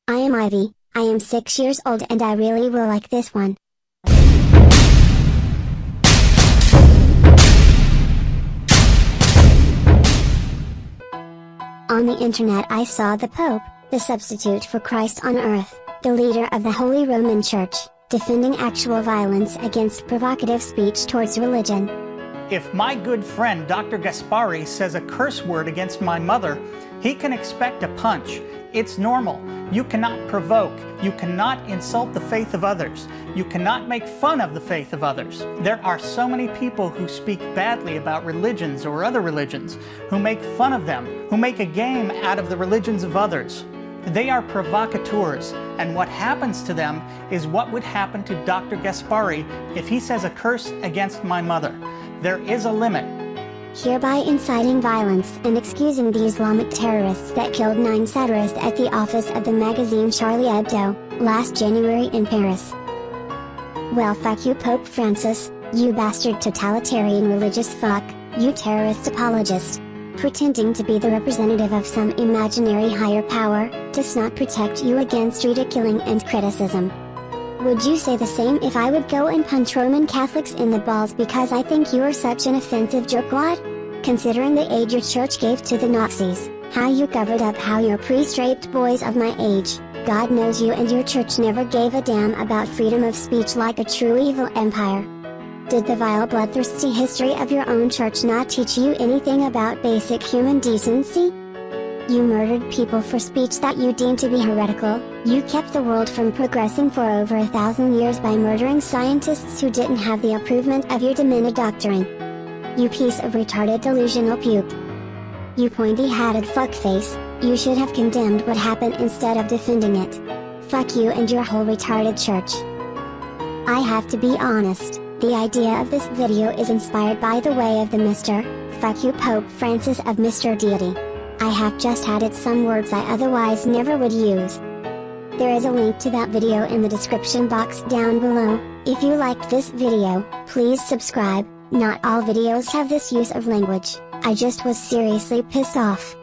I am Ivy, I am 6 years old and I really will like this one. On the internet I saw the Pope, the substitute for Christ on earth, the leader of the Holy Roman Church, defending actual violence against provocative speech towards religion. If my good friend Dr. Gaspari says a curse word against my mother, he can expect a punch. It's normal. You cannot provoke. You cannot insult the faith of others. You cannot make fun of the faith of others. There are so many people who speak badly about religions or other religions, who make fun of them, who make a game out of the religions of others. They are provocateurs, and what happens to them is what would happen to Dr. Gaspari if he says a curse against my mother. There is a limit. Hereby inciting violence and excusing the Islamic terrorists that killed 9 satirists at the office of the magazine Charlie Hebdo, last January in Paris. Well, fuck you Pope Francis, you bastard totalitarian religious fuck, you terrorist apologist. Pretending to be the representative of some imaginary higher power, does not protect you against ridiculing and criticism. Would you say the same if I would go and punch Roman Catholics in the balls because I think you are such an offensive jerkwad? Considering the aid your church gave to the Nazis, how you covered up how your priest raped boys of my age, God knows you and your church never gave a damn about freedom of speech like a true evil empire. Did the vile bloodthirsty history of your own church not teach you anything about basic human decency? You murdered people for speech that you deemed to be heretical, you kept the world from progressing for over 1,000 years by murdering scientists who didn't have the approval of your demented doctrine. You piece of retarded delusional puke. You pointy-hatted fuckface, you should have condemned what happened instead of defending it. Fuck you and your whole retarded church. I have to be honest. The idea of this video is inspired by the way of the Mr. Fuck you Pope Francis of Mr Deity. I have just added some words I otherwise never would use. There is a link to that video in the description box down below. If you liked this video, please subscribe. Not all videos have this use of language. I just was seriously pissed off.